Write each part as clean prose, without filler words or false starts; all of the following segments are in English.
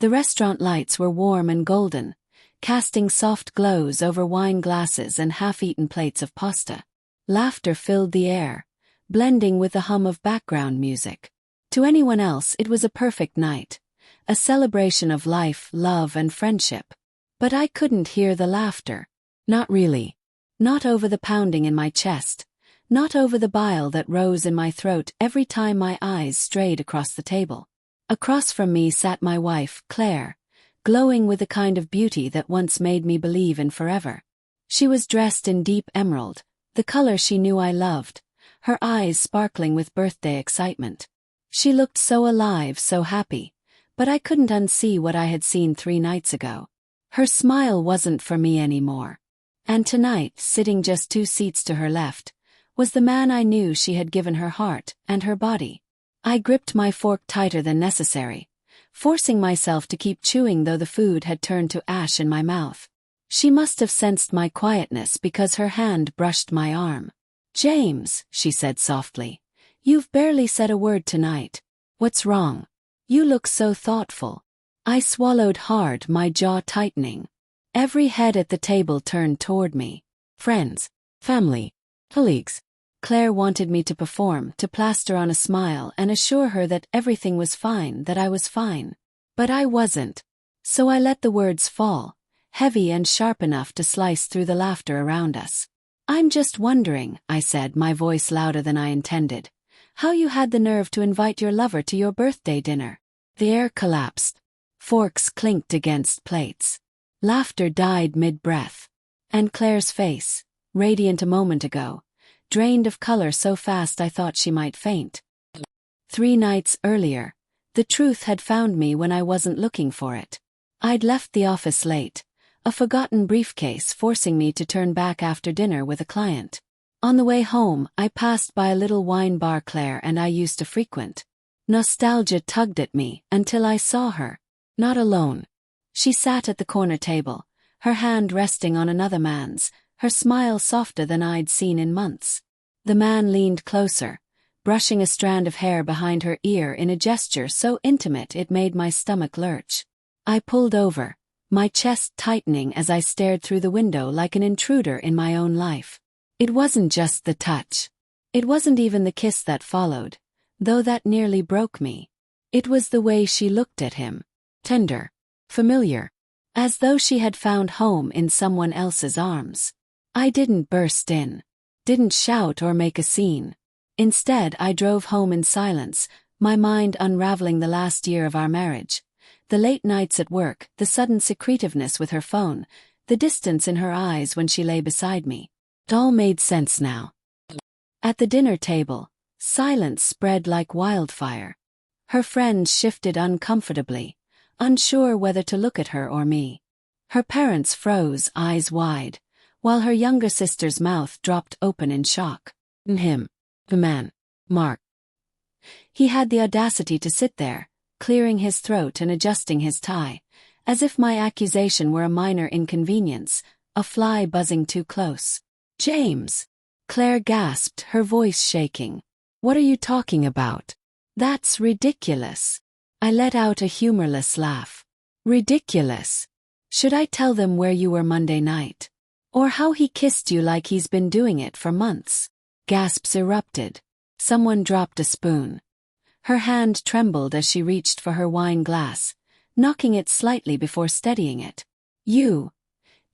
The restaurant lights were warm and golden, casting soft glows over wine glasses and half-eaten plates of pasta. Laughter filled the air, blending with the hum of background music. To anyone else it was a perfect night, a celebration of life, love, and friendship. But I couldn't hear the laughter. Not really. Not over the pounding in my chest, not over the bile that rose in my throat every time my eyes strayed across the table. Across from me sat my wife, Claire, glowing with the kind of beauty that once made me believe in forever. She was dressed in deep emerald, the color she knew I loved, her eyes sparkling with birthday excitement. She looked so alive, so happy, but I couldn't unsee what I had seen 3 nights ago. Her smile wasn't for me anymore. And tonight, sitting just 2 seats to her left, was the man I knew she had given her heart and her body. I gripped my fork tighter than necessary, forcing myself to keep chewing though the food had turned to ash in my mouth. She must have sensed my quietness because her hand brushed my arm. "James," she said softly, "you've barely said a word tonight. What's wrong? You look so thoughtful." I swallowed hard, my jaw tightening. Every head at the table turned toward me. Friends, family, colleagues. Claire wanted me to perform, to plaster on a smile and assure her that everything was fine, that I was fine. But I wasn't. So I let the words fall, heavy and sharp enough to slice through the laughter around us. "I'm just wondering," I said, my voice louder than I intended, "how you had the nerve to invite your lover to your birthday dinner." The air collapsed. Forks clinked against plates. Laughter died mid-breath. And Claire's face, radiant a moment ago, drained of color so fast I thought she might faint. 3 nights earlier, the truth had found me when I wasn't looking for it. I'd left the office late, a forgotten briefcase forcing me to turn back after dinner with a client. On the way home, I passed by a little wine bar Claire and I used to frequent. Nostalgia tugged at me until I saw her, not alone. She sat at the corner table, her hand resting on another man's, her smile softer than I'd seen in months. The man leaned closer, brushing a strand of hair behind her ear in a gesture so intimate it made my stomach lurch. I pulled over, my chest tightening as I stared through the window like an intruder in my own life. It wasn't just the touch. It wasn't even the kiss that followed, though that nearly broke me. It was the way she looked at him. Tender, familiar, as though she had found home in someone else's arms. I didn't burst in, didn't shout or make a scene. Instead, I drove home in silence, my mind unraveling the last year of our marriage. The late nights at work, the sudden secretiveness with her phone, the distance in her eyes when she lay beside me. It all made sense now. At the dinner table, silence spread like wildfire. Her friends shifted uncomfortably, unsure whether to look at her or me. Her parents froze, eyes wide, while her younger sister's mouth dropped open in shock. Him, the man, Mark. He had the audacity to sit there, clearing his throat and adjusting his tie, as if my accusation were a minor inconvenience, a fly buzzing too close. "James!" Claire gasped, her voice shaking. "What are you talking about? That's ridiculous." I let out a humorless laugh. "Ridiculous? Should I tell them where you were Monday night? Or how he kissed you like he's been doing it for months?" Gasps erupted. Someone dropped a spoon. Her hand trembled as she reached for her wine glass, knocking it slightly before steadying it. You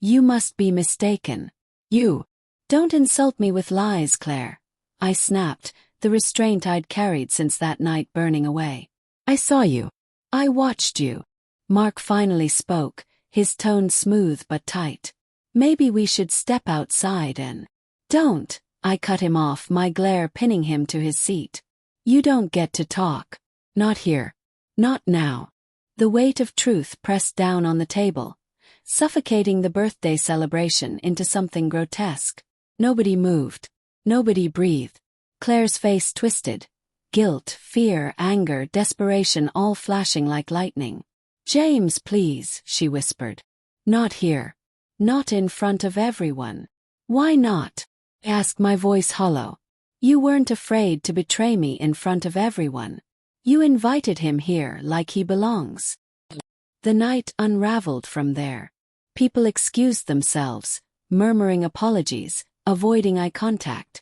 must be mistaken. You. Don't insult me with lies, Claire." I snapped, the restraint I'd carried since that night burning away. "I saw you. I watched you." Mark finally spoke, his tone smooth but tight. "Maybe we should step outside and—" "Don't," I cut him off, my glare pinning him to his seat. "You don't get to talk. Not here. Not now." The weight of truth pressed down on the table, suffocating the birthday celebration into something grotesque. Nobody moved. Nobody breathed. Claire's face twisted. Guilt, fear, anger, desperation all flashing like lightning. "James, please," she whispered. "Not here. Not in front of everyone." "Why not?" I asked, my voice hollow. "You weren't afraid to betray me in front of everyone. You invited him here like he belongs." The night unraveled from there. People excused themselves, murmuring apologies, avoiding eye contact.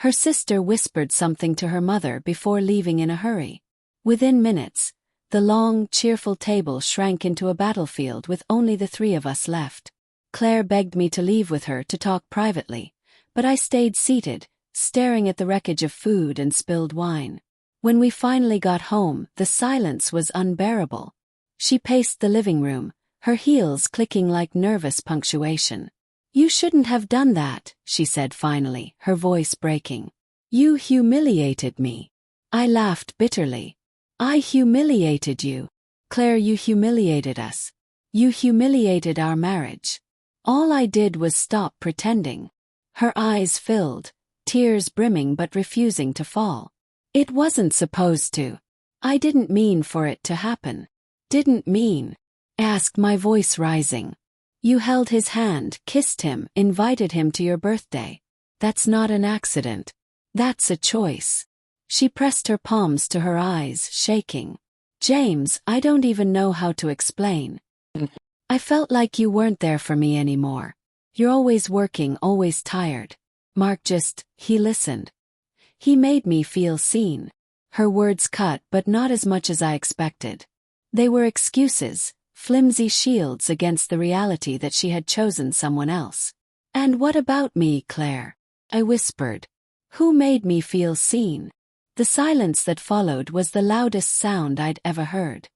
Her sister whispered something to her mother before leaving in a hurry. Within minutes, the long, cheerful table shrank into a battlefield with only the three of us left. Claire begged me to leave with her to talk privately, but I stayed seated, staring at the wreckage of food and spilled wine. When we finally got home, the silence was unbearable. She paced the living room, her heels clicking like nervous punctuation. "You shouldn't have done that," she said finally, her voice breaking. "You humiliated me." I laughed bitterly. "I humiliated you. Claire, you humiliated us. You humiliated our marriage." All I did was stop pretending. Her eyes filled, tears brimming but refusing to fall. "It wasn't supposed to. I didn't mean for it to happen." "Didn't mean?" asked, my voice rising. "You held his hand, kissed him, invited him to your birthday. That's not an accident. That's a choice." She pressed her palms to her eyes, shaking. "James, I don't even know how to explain. I felt like you weren't there for me anymore. You're always working, always tired." He listened. "He made me feel seen." Her words cut, but not as much as I expected. They were excuses, flimsy shields against the reality that she had chosen someone else. "And what about me, Claire?" I whispered. "Who made me feel seen?" The silence that followed was the loudest sound I'd ever heard.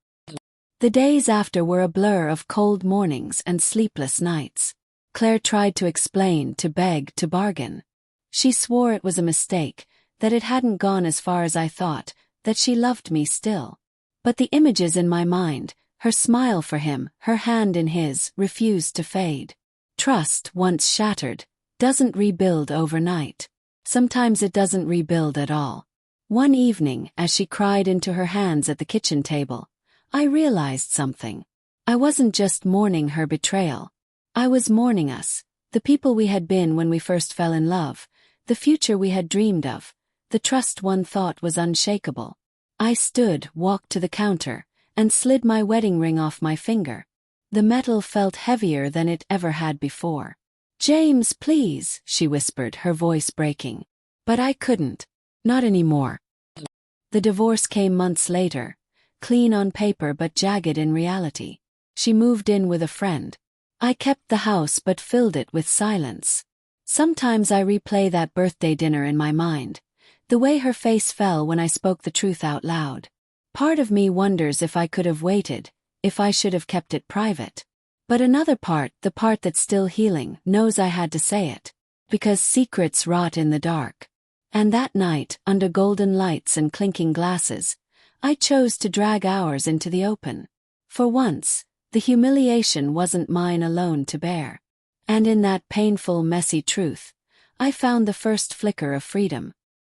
The days after were a blur of cold mornings and sleepless nights. Claire tried to explain, to beg, to bargain. She swore it was a mistake, that it hadn't gone as far as I thought, that she loved me still. But the images in my mind, her smile for him, her hand in his, refused to fade. Trust, once shattered, doesn't rebuild overnight. Sometimes it doesn't rebuild at all. One evening, as she cried into her hands at the kitchen table, I realized something. I wasn't just mourning her betrayal. I was mourning us, the people we had been when we first fell in love, the future we had dreamed of, the trust one thought was unshakable. I stood, walked to the counter, and slid my wedding ring off my finger. The metal felt heavier than it ever had before. "James, please," she whispered, her voice breaking. But I couldn't. Not anymore. The divorce came months later, clean on paper but jagged in reality. She moved in with a friend. I kept the house but filled it with silence. Sometimes I replay that birthday dinner in my mind, the way her face fell when I spoke the truth out loud. Part of me wonders if I could have waited, if I should have kept it private. But another part, the part that's still healing, knows I had to say it. Because secrets rot in the dark. And that night, under golden lights and clinking glasses, I chose to drag ours into the open. For once, the humiliation wasn't mine alone to bear. And in that painful, messy truth, I found the first flicker of freedom.